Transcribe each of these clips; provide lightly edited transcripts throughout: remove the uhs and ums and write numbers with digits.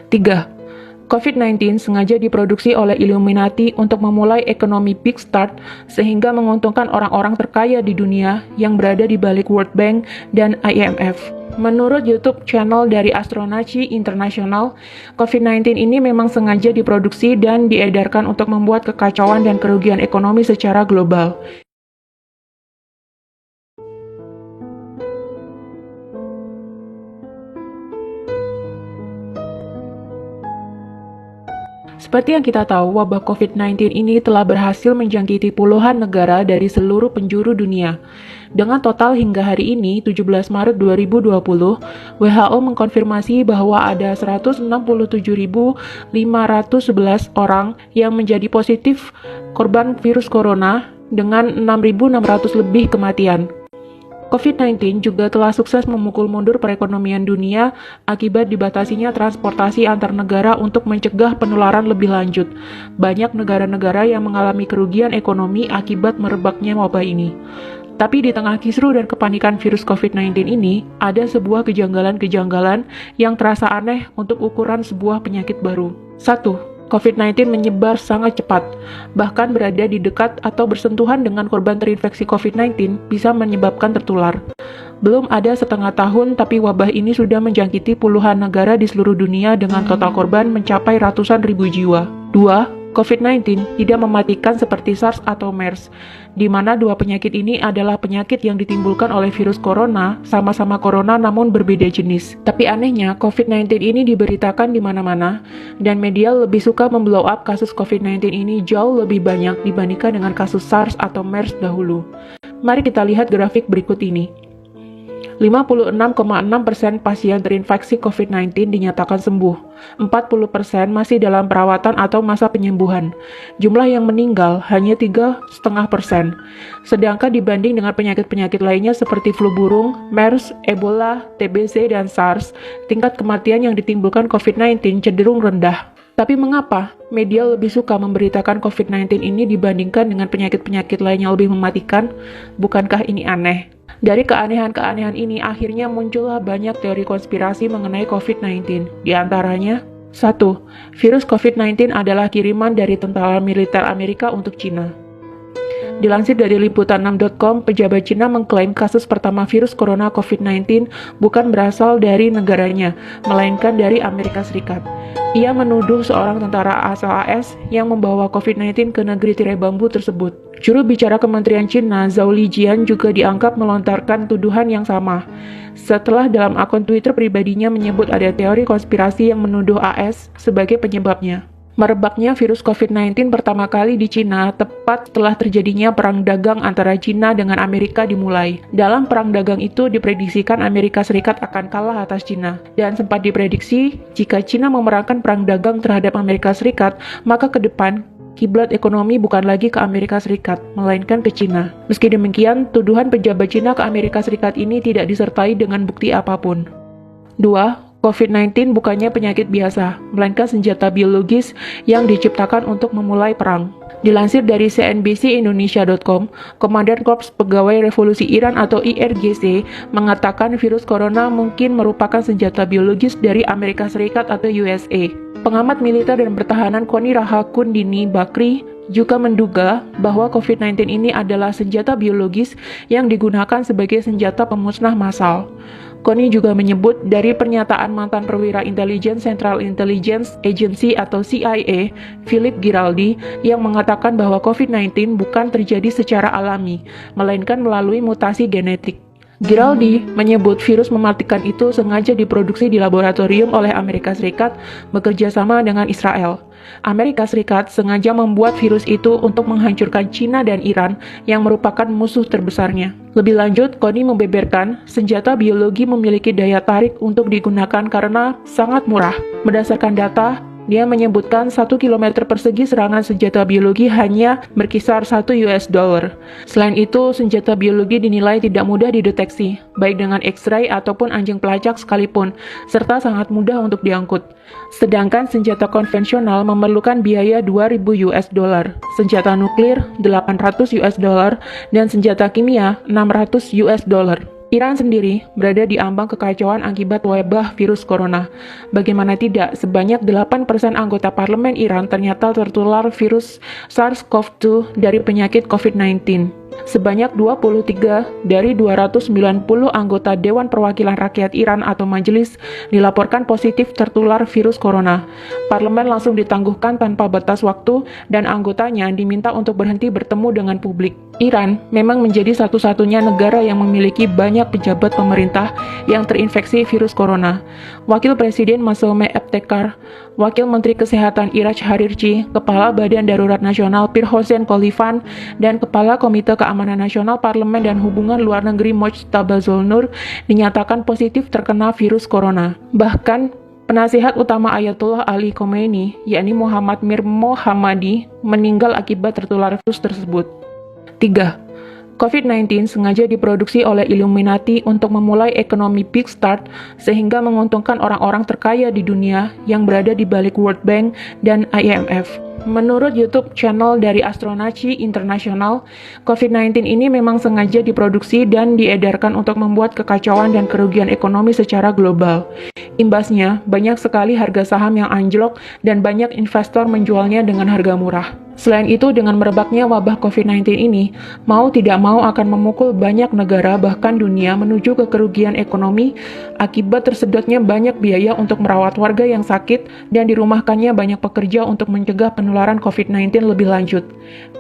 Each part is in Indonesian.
3. COVID-19 sengaja diproduksi oleh Illuminati untuk memulai ekonomi Big Start sehingga menguntungkan orang-orang terkaya di dunia yang berada di balik World Bank dan IMF. Menurut YouTube channel dari Astronaci International, COVID-19 ini memang sengaja diproduksi dan diedarkan untuk membuat kekacauan dan kerugian ekonomi secara global. Seperti yang kita tahu, wabah COVID-19 ini telah berhasil menjangkiti puluhan negara dari seluruh penjuru dunia. Dengan total hingga hari ini, 17 Maret 2020, WHO mengkonfirmasi bahwa ada 167.511 orang yang menjadi positif korban virus corona dengan 6.600 lebih kematian. COVID-19 juga telah sukses memukul mundur perekonomian dunia akibat dibatasinya transportasi antar negara untuk mencegah penularan lebih lanjut. Banyak negara-negara yang mengalami kerugian ekonomi akibat merebaknya wabah ini. Tapi di tengah kisruh dan kepanikan virus COVID-19 ini, ada sebuah kejanggalan-kejanggalan yang terasa aneh untuk ukuran sebuah penyakit baru. 1. COVID-19 menyebar sangat cepat, bahkan berada di dekat atau bersentuhan dengan korban terinfeksi COVID-19 bisa menyebabkan tertular. Belum ada setengah tahun, tapi wabah ini sudah menjangkiti puluhan negara di seluruh dunia dengan total korban mencapai ratusan ribu jiwa. 2. COVID-19 tidak mematikan seperti SARS atau MERS, di mana dua penyakit ini adalah penyakit yang ditimbulkan oleh virus corona, sama-sama corona namun berbeda jenis. Tapi anehnya, COVID-19 ini diberitakan di mana-mana, dan media lebih suka memblow up kasus COVID-19 ini jauh lebih banyak dibandingkan dengan kasus SARS atau MERS dahulu. Mari kita lihat grafik berikut ini. 56,6% pasien terinfeksi COVID-19 dinyatakan sembuh. 40% masih dalam perawatan atau masa penyembuhan. Jumlah yang meninggal hanya 3,5%. Sedangkan dibanding dengan penyakit-penyakit lainnya seperti flu burung, MERS, Ebola, TBC, dan SARS, tingkat kematian yang ditimbulkan COVID-19 cenderung rendah. Tapi mengapa media lebih suka memberitakan COVID-19 ini dibandingkan dengan penyakit-penyakit lain yang lebih mematikan? Bukankah ini aneh? Dari keanehan-keanehan ini, akhirnya muncullah banyak teori konspirasi mengenai COVID-19. Di antaranya, 1. Virus COVID-19 adalah kiriman dari tentara militer Amerika untuk Cina. Dilansir dari liputan6.com, pejabat Cina mengklaim kasus pertama virus corona COVID-19 bukan berasal dari negaranya, melainkan dari Amerika Serikat. Ia menuduh seorang tentara asal AS yang membawa COVID-19 ke negeri tirai bambu tersebut. Juru bicara Kementerian Cina, Zhao Lijian, juga dianggap melontarkan tuduhan yang sama. Setelah dalam akun Twitter pribadinya menyebut ada teori konspirasi yang menuduh AS sebagai penyebabnya. Merebaknya virus COVID-19 pertama kali di Cina tepat setelah terjadinya perang dagang antara Cina dengan Amerika dimulai. Dalam perang dagang itu diprediksikan Amerika Serikat akan kalah atas Cina. Dan sempat diprediksi, jika Cina memerankan perang dagang terhadap Amerika Serikat, maka ke depan kiblat ekonomi bukan lagi ke Amerika Serikat, melainkan ke Cina. Meski demikian, tuduhan pejabat Cina ke Amerika Serikat ini tidak disertai dengan bukti apapun. 2. COVID-19 bukannya penyakit biasa, melainkan senjata biologis yang diciptakan untuk memulai perang. Dilansir dari cnbcindonesia.com, Komandan Korps Pegawai Revolusi Iran atau IRGC mengatakan virus corona mungkin merupakan senjata biologis dari Amerika Serikat atau USA. Pengamat militer dan pertahanan Koni Rahakundini Bakri juga menduga bahwa COVID-19 ini adalah senjata biologis yang digunakan sebagai senjata pemusnah massal. Koni juga menyebut dari pernyataan mantan perwira intelijen Central Intelligence Agency atau CIA, Philip Giraldi, yang mengatakan bahwa COVID-19 bukan terjadi secara alami, melainkan melalui mutasi genetik. Giraldi menyebut virus mematikan itu sengaja diproduksi di laboratorium oleh Amerika Serikat bekerja sama dengan Israel. Amerika Serikat sengaja membuat virus itu untuk menghancurkan Cina dan Iran yang merupakan musuh terbesarnya. Lebih lanjut, Koni membeberkan senjata biologi memiliki daya tarik untuk digunakan karena sangat murah. Berdasarkan data, dia menyebutkan 1 km persegi serangan senjata biologi hanya berkisar $1. Selain itu, senjata biologi dinilai tidak mudah dideteksi, baik dengan X-ray ataupun anjing pelacak sekalipun, serta sangat mudah untuk diangkut. Sedangkan senjata konvensional memerlukan biaya $2.000, senjata nuklir $800, dan senjata kimia $600. Iran sendiri berada di ambang kekacauan akibat wabah virus corona. Bagaimana tidak, sebanyak 8% anggota parlemen Iran ternyata tertular virus SARS-CoV-2 dari penyakit COVID-19. Sebanyak 23 dari 290 anggota Dewan Perwakilan Rakyat Iran atau majelis dilaporkan positif tertular virus corona. Parlemen langsung ditangguhkan tanpa batas waktu dan anggotanya diminta untuk berhenti bertemu dengan publik. Iran memang menjadi satu-satunya negara yang memiliki banyak pejabat pemerintah yang terinfeksi virus corona. Wakil Presiden Massoumeh Ebtekar, Wakil Menteri Kesehatan Iraj Harirchi, Kepala Badan Darurat Nasional Pir Hossein Khalifan, dan Kepala Komite Keamanan Nasional Parlemen dan Hubungan Luar Negeri Mojtaba Zolnur dinyatakan positif terkena virus corona. Bahkan, penasihat utama Ayatollah Ali Khomeini, yakni Muhammad Mir Mohammadi, meninggal akibat tertular virus tersebut. 3. COVID-19 sengaja diproduksi oleh Illuminati untuk memulai ekonomi Big Start sehingga menguntungkan orang-orang terkaya di dunia yang berada di balik World Bank dan IMF. Menurut YouTube channel dari Astronaci International, COVID-19 ini memang sengaja diproduksi dan diedarkan untuk membuat kekacauan dan kerugian ekonomi secara global. Imbasnya, banyak sekali harga saham yang anjlok dan banyak investor menjualnya dengan harga murah. Selain itu, dengan merebaknya wabah COVID-19 ini, mau tidak mau akan memukul banyak negara bahkan dunia menuju ke kerugian ekonomi akibat tersedotnya banyak biaya untuk merawat warga yang sakit dan dirumahkannya banyak pekerja untuk mencegah penularan COVID-19 lebih lanjut.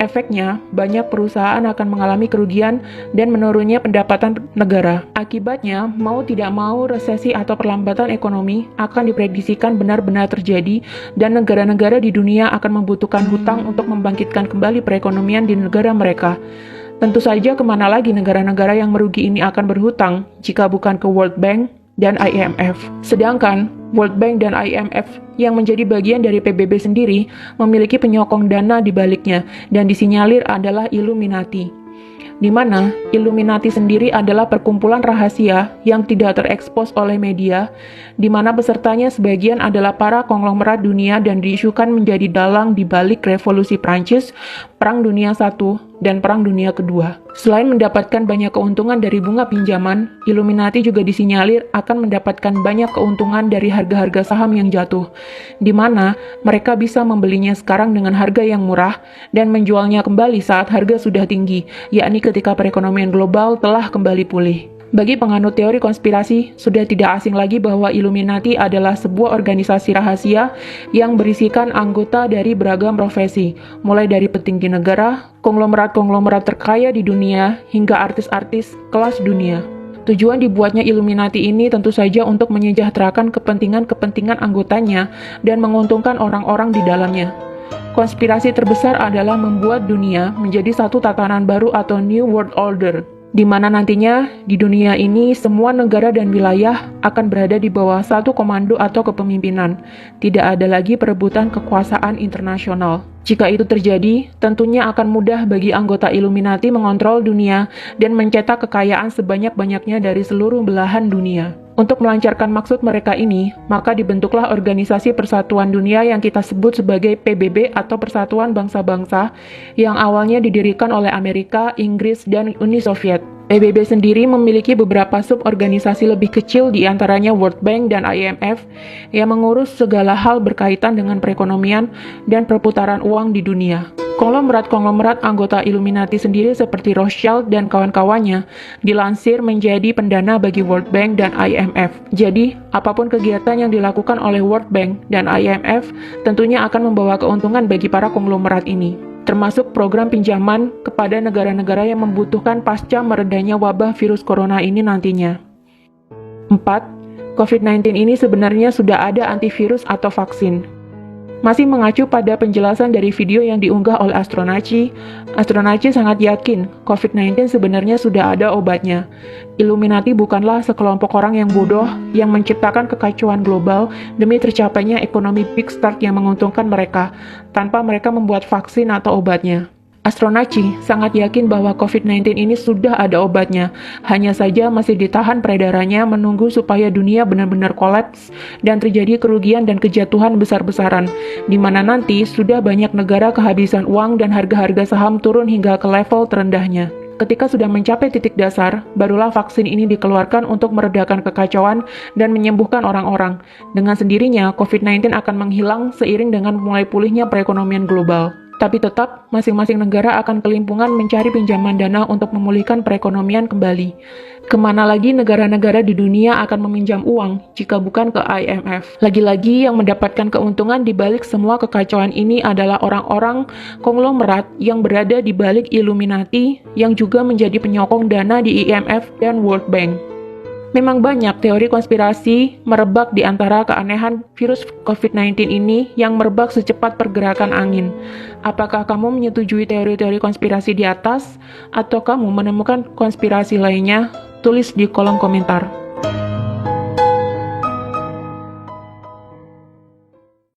Efeknya, banyak perusahaan akan mengalami kerugian dan menurunnya pendapatan negara. Akibatnya, mau tidak mau resesi atau perlambatan ekonomi akan diprediksikan benar-benar terjadi dan negara-negara di dunia akan membutuhkan hutang untuk membangkitkan kembali perekonomian di negara mereka. Tentu saja kemana lagi negara-negara yang merugi ini akan berhutang jika bukan ke World Bank dan IMF. Sedangkan World Bank dan IMF yang menjadi bagian dari PBB sendiri memiliki penyokong dana di baliknya dan disinyalir adalah Illuminati, di mana Illuminati sendiri adalah perkumpulan rahasia yang tidak terekspos oleh media, di mana pesertanya sebagian adalah para konglomerat dunia dan diisukan menjadi dalang di balik revolusi Prancis, Perang Dunia I, dan Perang Dunia Kedua. Selain mendapatkan banyak keuntungan dari bunga pinjaman, Illuminati juga disinyalir akan mendapatkan banyak keuntungan dari harga-harga saham yang jatuh, di mana mereka bisa membelinya sekarang dengan harga yang murah dan menjualnya kembali saat harga sudah tinggi, yakni ketika perekonomian global telah kembali pulih. Bagi penganut teori konspirasi, sudah tidak asing lagi bahwa Illuminati adalah sebuah organisasi rahasia yang berisikan anggota dari beragam profesi, mulai dari petinggi negara, konglomerat-konglomerat terkaya di dunia, hingga artis-artis kelas dunia. Tujuan dibuatnya Illuminati ini tentu saja untuk menyejahterakan kepentingan-kepentingan anggotanya dan menguntungkan orang-orang di dalamnya. Konspirasi terbesar adalah membuat dunia menjadi satu tatanan baru atau New World Order, di mana nantinya di dunia ini semua negara dan wilayah akan berada di bawah satu komando atau kepemimpinan. Tidak ada lagi perebutan kekuasaan internasional. Jika itu terjadi, tentunya akan mudah bagi anggota Illuminati mengontrol dunia dan mencetak kekayaan sebanyak-banyaknya dari seluruh belahan dunia. Untuk melancarkan maksud mereka ini, maka dibentuklah Organisasi Persatuan Dunia yang kita sebut sebagai PBB atau Persatuan Bangsa-Bangsa yang awalnya didirikan oleh Amerika, Inggris, dan Uni Soviet. PBB sendiri memiliki beberapa suborganisasi lebih kecil di antaranya World Bank dan IMF yang mengurus segala hal berkaitan dengan perekonomian dan perputaran uang di dunia. Konglomerat-konglomerat anggota Illuminati sendiri seperti Rothschild dan kawan-kawannya dilansir menjadi pendana bagi World Bank dan IMF. Jadi, apapun kegiatan yang dilakukan oleh World Bank dan IMF tentunya akan membawa keuntungan bagi para konglomerat ini, termasuk program pinjaman kepada negara-negara yang membutuhkan pasca meredanya wabah virus corona ini nantinya. 4. COVID-19 ini sebenarnya sudah ada antivirus atau vaksin. Masih mengacu pada penjelasan dari video yang diunggah oleh Astronaci sangat yakin COVID-19 sebenarnya sudah ada obatnya. Illuminati bukanlah sekelompok orang yang bodoh yang menciptakan kekacauan global demi tercapainya ekonomi Big Start yang menguntungkan mereka, tanpa mereka membuat vaksin atau obatnya. Astronaci sangat yakin bahwa COVID-19 ini sudah ada obatnya, hanya saja masih ditahan peredarannya menunggu supaya dunia benar-benar kolaps dan terjadi kerugian dan kejatuhan besar-besaran, di mana nanti sudah banyak negara kehabisan uang dan harga-harga saham turun hingga ke level terendahnya. Ketika sudah mencapai titik dasar, barulah vaksin ini dikeluarkan untuk meredakan kekacauan dan menyembuhkan orang-orang. Dengan sendirinya, COVID-19 akan menghilang seiring dengan mulai pulihnya perekonomian global. Tapi tetap, masing-masing negara akan kelimpungan mencari pinjaman dana untuk memulihkan perekonomian kembali. Kemana lagi negara-negara di dunia akan meminjam uang jika bukan ke IMF? Lagi-lagi yang mendapatkan keuntungan di balik semua kekacauan ini adalah orang-orang konglomerat yang berada di balik Illuminati yang juga menjadi penyokong dana di IMF dan World Bank. Memang banyak teori konspirasi merebak di antara keanehan virus COVID-19 ini yang merebak secepat pergerakan angin. Apakah kamu menyetujui teori-teori konspirasi di atas, atau kamu menemukan konspirasi lainnya? Tulis di kolom komentar.